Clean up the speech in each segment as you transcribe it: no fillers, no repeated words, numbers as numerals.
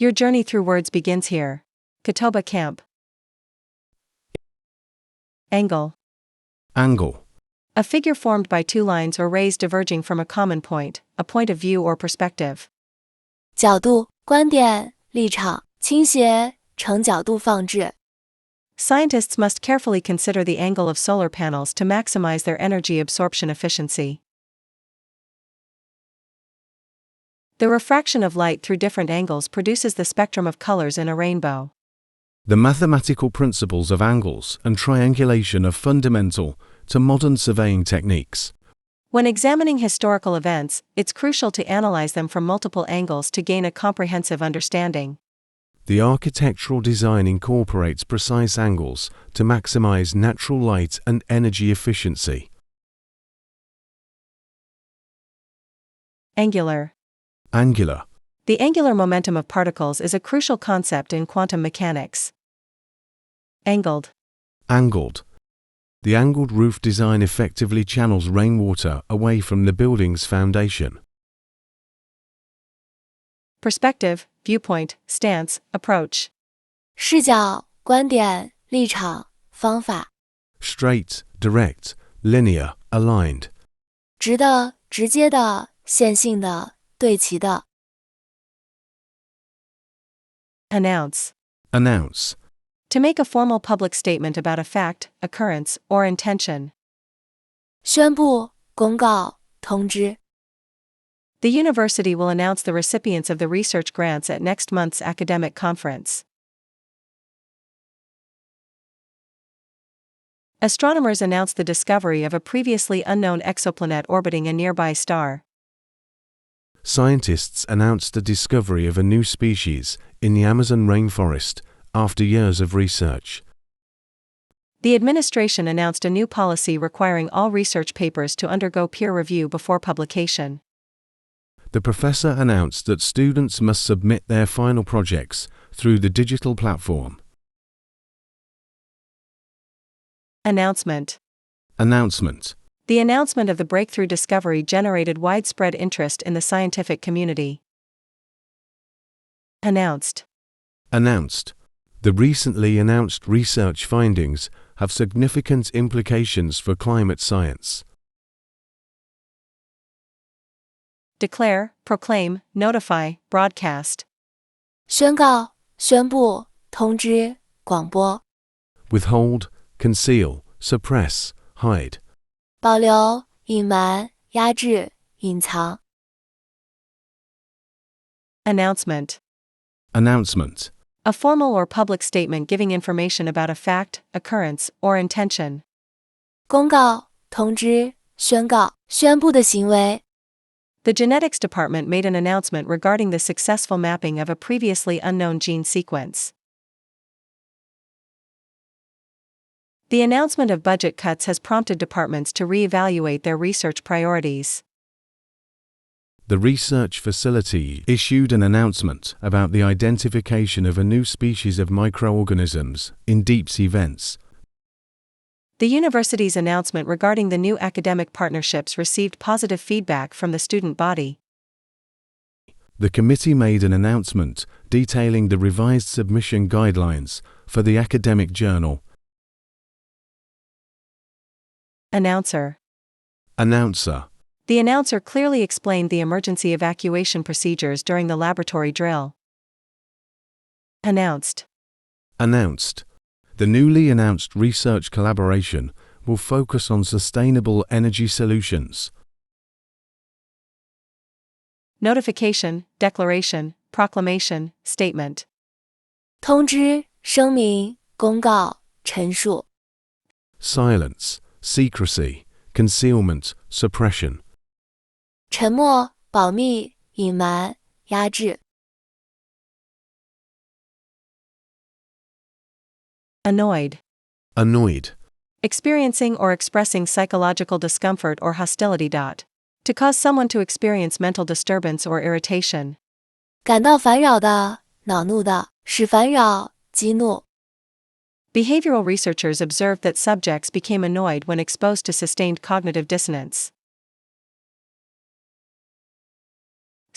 Your journey through words begins here. Kotoba Camp. Angle. Angle. A figure formed by two lines or rays diverging from a common point, a point of view or perspective. 角度、观点、立场、倾斜、呈角度放置。Scientists must carefully consider the angle of solar panels to maximize their energy absorption efficiency. The refraction of light through different angles produces the spectrum of colors in a rainbow. The mathematical principles of angles and triangulation are fundamental to modern surveying techniques. When examining historical events, it's crucial to analyze them from multiple angles to gain a comprehensive understanding. The architectural design incorporates precise angles to maximize natural light and energy efficiency. Angular. Angular. The angular momentum of particles is a crucial concept in quantum mechanics. Angled. Angled. The angled roof design effectively channels rainwater away from the building's foundation. Perspective, viewpoint, stance, approach. 视角、观点、立场、方法。 Straight, direct, linear, aligned. 直的、直接的、线性的、对齐的。Announce. Announce. To make a formal public statement about a fact, occurrence, or intention. 宣布、公告、通知。 The university will announce the recipients of the research grants at next month's academic conference. Astronomers announced the discovery of a previously unknown exoplanet orbiting a nearby star. Scientists announced the discovery of a new species in the Amazon rainforest after years of research. The administration announced a new policy requiring all research papers to undergo peer review before publication. The professor announced that students must submit their final projects through the digital platform. Announcement. Announcement. The announcement of the breakthrough discovery generated widespread interest in the scientific community. Announced. Announced. The recently announced research findings have significant implications for climate science. Declare, proclaim, notify, broadcast. 宣告、宣布、通知、广播。 Withhold, conceal, suppress, hide. 保留、隐瞒、压制、隐藏。 Announcement. Announcement. A formal or public statement giving information about a fact, occurrence, or intention. 公告、通知、宣告、宣布的行为。 The genetics department made an announcement regarding the successful mapping of a previously unknown gene sequence. The announcement of budget cuts has prompted departments to re-evaluate their research priorities. The research facility issued an announcement about the identification of a new species of microorganisms in deep-sea vents. The university's announcement regarding the new academic partnerships received positive feedback from the student body. The committee made an announcement detailing the revised submission guidelines for the academic journal. Announcer. Announcer. The announcer clearly explained the emergency evacuation procedures during the laboratory drill. Announced. Announced. The newly announced research collaboration will focus on sustainable energy solutions. Notification, declaration, proclamation, statement. 通知、声明、公告、陈述。 Silence, secrecy, concealment, suppression. 沉默、保密、隐瞒、压制。 Annoyed. Annoyed. Experiencing or expressing psychological discomfort or hostility. To cause someone to experience mental disturbance or irritation. 感到烦扰的、恼怒的，使烦扰、激怒。 Behavioral researchers observed that subjects became annoyed when exposed to sustained cognitive dissonance.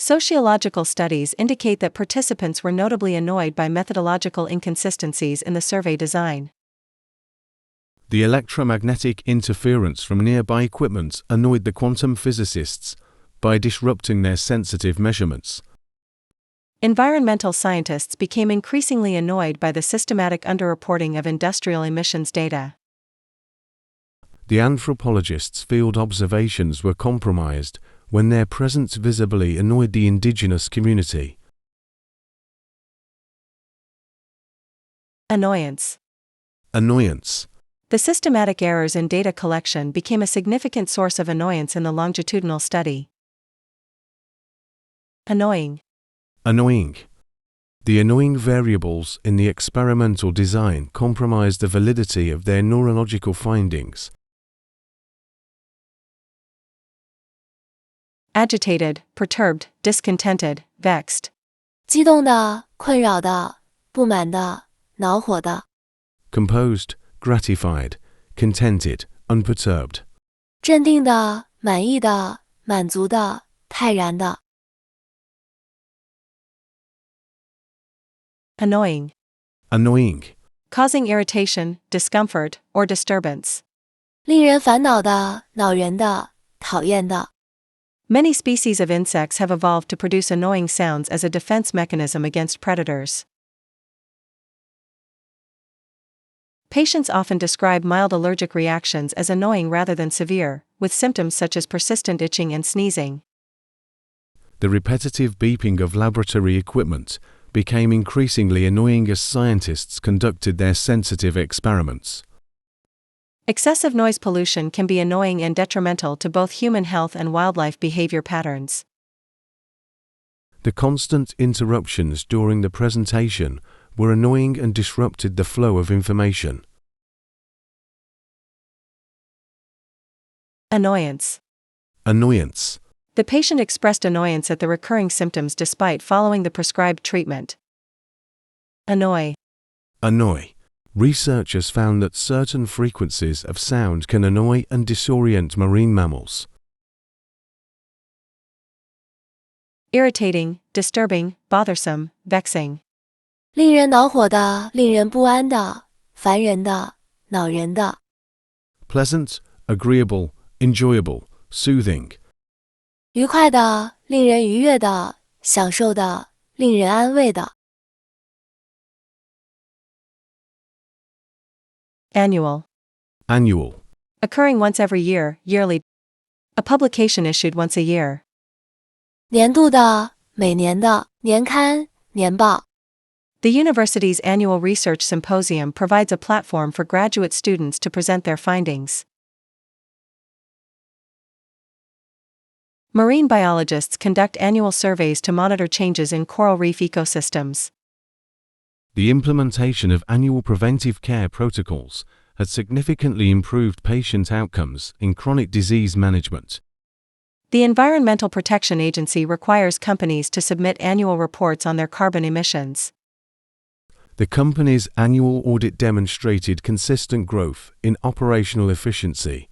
Sociological studies indicate that participants were notably annoyed by methodological inconsistencies in the survey design. The electromagnetic interference from nearby equipment annoyed the quantum physicists by disrupting their sensitive measurements. Environmental scientists became increasingly annoyed by the systematic underreporting of industrial emissions data. The anthropologists' field observations were compromised when their presence visibly annoyed the indigenous community. Annoyance. Annoyance. The systematic errors in data collection became a significant source of annoyance in the longitudinal study. Annoying. Annoying. The annoying variables in the experimental design compromised the validity of their neurological findings. Agitated, perturbed, discontented, vexed. 激动的、困扰的、不满的、恼火的。 Composed, gratified, contented, unperturbed. 镇定的、满意的、满足的、泰然的。 Annoying. Annoying. Causing irritation, discomfort, or disturbance. 令人烦恼的、恼人的、讨厌的。 Many species of insects have evolved to produce annoying sounds as a defense mechanism against predators. Patients often describe mild allergic reactions as annoying rather than severe, with symptoms such as persistent itching and sneezing. The repetitive beeping of laboratory equipment became increasingly annoying as scientists conducted their sensitive experiments. Excessive noise pollution can be annoying and detrimental to both human health and wildlife behavior patterns. The constant interruptions during the presentation were annoying and disrupted the flow of information. Annoyance. Annoyance. The patient expressed annoyance at the recurring symptoms despite following the prescribed treatment. Annoy. Annoy. Researchers found that certain frequencies of sound can annoy and disorient marine mammals. Irritating, disturbing, bothersome, vexing. 令人恼火的、令人不安的、烦人的、恼人的。 Pleasant, agreeable, enjoyable, soothing. 愉快的、令人愉悦的、享受的、令人安慰的。 Annual. Annual. Occurring once every year, yearly. A publication issued once a year. 年度的、每年的、年刊、年报。 The university's annual research symposium provides a platform for graduate students to present their findings. Marine biologists conduct annual surveys to monitor changes in coral reef ecosystems. The implementation of annual preventive care protocols has significantly improved patient outcomes in chronic disease management. The Environmental Protection Agency requires companies to submit annual reports on their carbon emissions. The company's annual audit demonstrated consistent growth in operational efficiency.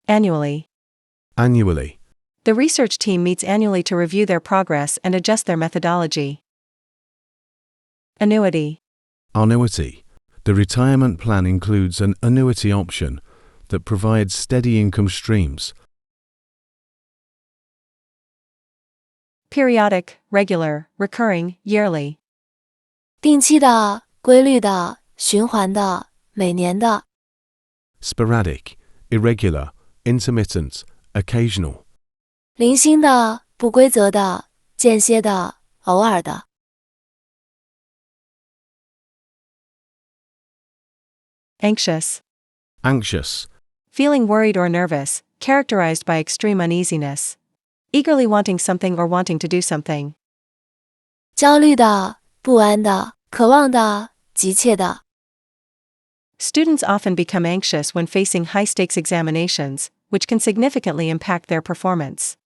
Annually. Annually. The research team meets annually to review their progress and adjust their methodology. Annuity. Annuity. The retirement plan includes an annuity option that provides steady income streams. Periodic, regular, recurring, yearly. 定期的、规律的、循环的、每年的。 Sporadic, irregular, intermittent, occasional. 零星的、不规则的、间歇的、偶尔的。 Anxious. Anxious. Feeling worried or nervous, characterized by extreme uneasiness. Eagerly wanting something or wanting to do something. 焦虑的、不安的、渴望的、急切的。 Students often become anxious when facing high-stakes examinations, which can significantly impact their performance.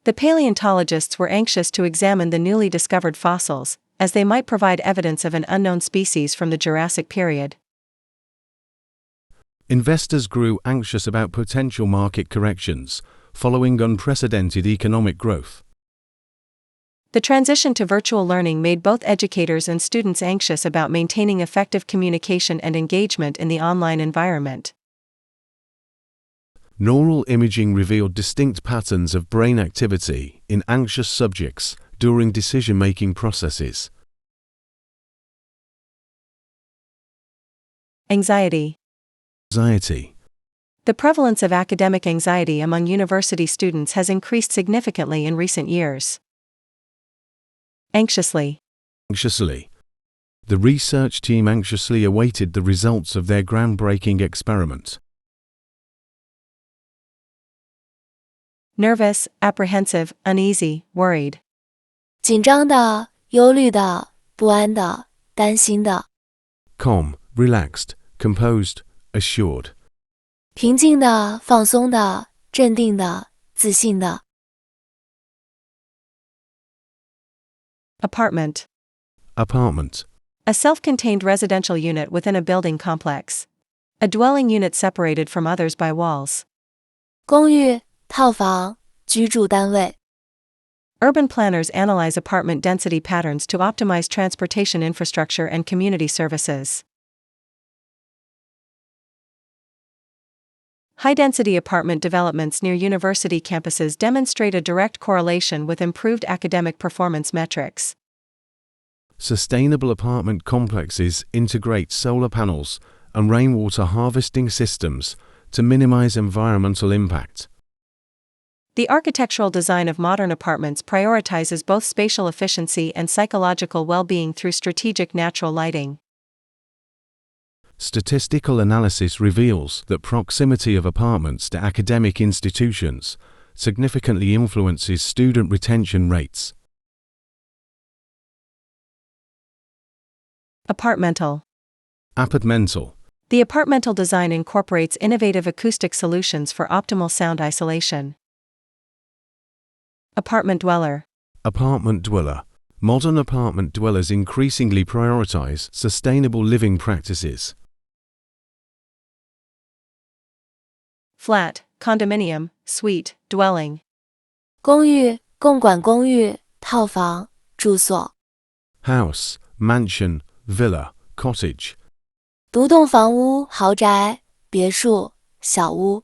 The paleontologists were anxious to examine the newly discovered fossils, as they might provide evidence of an unknown species from the Jurassic period. Investors grew anxious about potential market corrections following unprecedented economic growth. The transition to virtual learning made both educators and students anxious about maintaining effective communication and engagement in the online environment. Neural imaging revealed distinct patterns of brain activity in anxious subjects during decision-making processes. Anxiety. Anxiety. The prevalence of academic anxiety among university students has increased significantly in recent years. Anxiously. Anxiously. The research team anxiously awaited the results of their groundbreaking experiment. Nervous, apprehensive, uneasy, worried. 紧张的、忧虑的、不安的、担心的。Calm, relaxed, composed, assured. 平静的、放松的、镇定的、自信的。Apartment. Apartment. A self-contained residential unit within a building complex. A dwelling unit separated from others by walls. 公寓、套房、居住单位。Urban planners analyze apartment density patterns to optimize transportation infrastructure and community services. High-density apartment developments near university campuses demonstrate a direct correlation with improved academic performance metrics. Sustainable apartment complexes integrate solar panels and rainwater harvesting systems to minimize environmental impact. The architectural design of modern apartments prioritizes both spatial efficiency and psychological well-being through strategic natural lighting. Statistical analysis reveals that proximity of apartments to academic institutions significantly influences student retention rates. Apartmental. Apartmental. The apartmental design incorporates innovative acoustic solutions for optimal sound isolation. Apartment dweller. Apartment dweller. Modern apartment dwellers increasingly prioritize sustainable living practices. Flat, condominium, suite, dwelling. 公寓、共管公寓、套房、住所。House, mansion, villa, cottage. 独栋房屋、豪宅、别墅、小屋。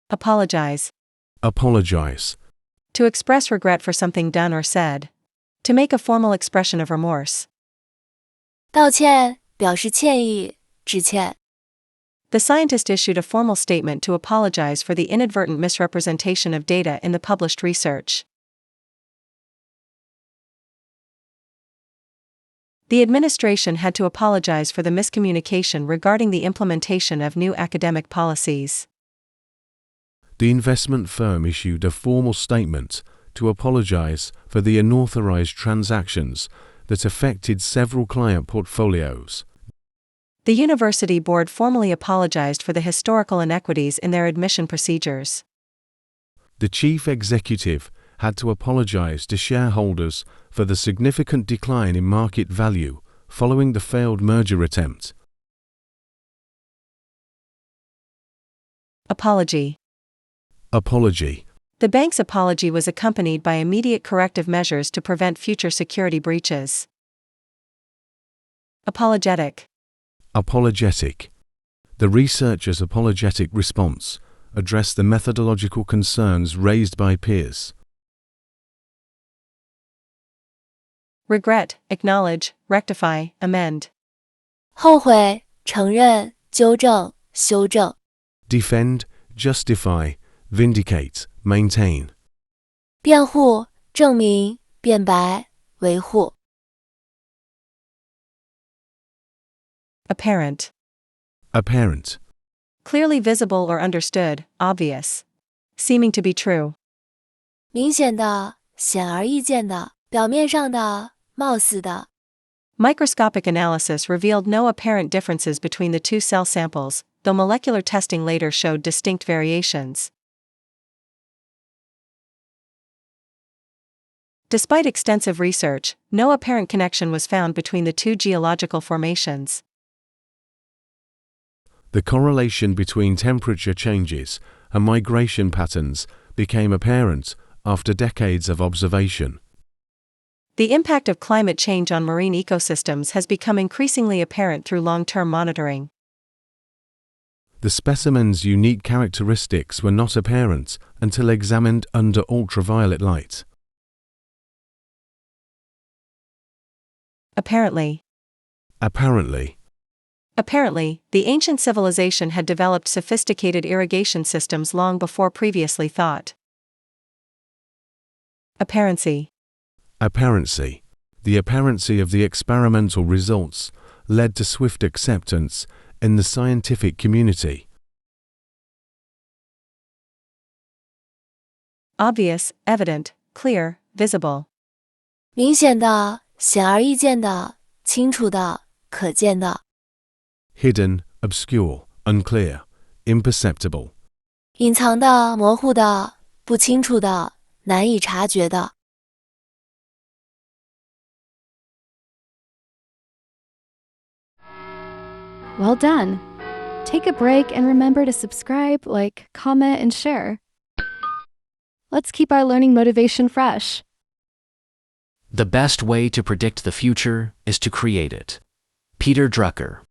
Apologize. Apologize. To express regret for something done or said. To make a formal expression of remorse. 道歉，表示歉意，致歉。The scientist issued a formal statement to apologize for the inadvertent misrepresentation of data in the published research. The administration had to apologize for the miscommunication regarding the implementation of new academic policies. The investment firm issued a formal statement to apologize for the unauthorized transactions that affected several client portfolios. The university board formally apologized for the historical inequities in their admission procedures. The chief executive had to apologize to shareholders for the significant decline in market value following the failed merger attempt. Apology. Apology. The bank's apology was accompanied by immediate corrective measures to prevent future security breaches. Apologetic. Apologetic. The researcher's apologetic response addressed the methodological concerns raised by peers. Regret, acknowledge, rectify, amend. 后悔、承认、纠正、修正。Defend, justify, vindicate, maintain. 辩护、证明、辩白、维护。Apparent. Apparent. Clearly visible or understood, obvious. Seeming to be true. 明显的、显而易见的、表面上的、貌似的。Microscopic analysis revealed no apparent differences between the two cell samples, though molecular testing later showed distinct variations. Despite extensive research, no apparent connection was found between the two geological formations. The correlation between temperature changes and migration patterns became apparent after decades of observation. The impact of climate change on marine ecosystems has become increasingly apparent through long-term monitoring. The specimen's unique characteristics were not apparent until examined under ultraviolet light. Apparently. Apparently. Apparently, the ancient civilization had developed sophisticated irrigation systems long before previously thought. Apparency. Apparency. The apparency of the experimental results led to swift acceptance in the scientific community. Obvious, evident, clear, visible. 明显的、显而易见的、清楚的、可见的。Hidden, obscure, unclear, imperceptible. 隐藏的、模糊的、不清楚的、难以察觉的。Well done! Take a break and remember to subscribe, like, comment, and share. Let's keep our learning motivation fresh. The best way to predict the future is to create it. Peter Drucker.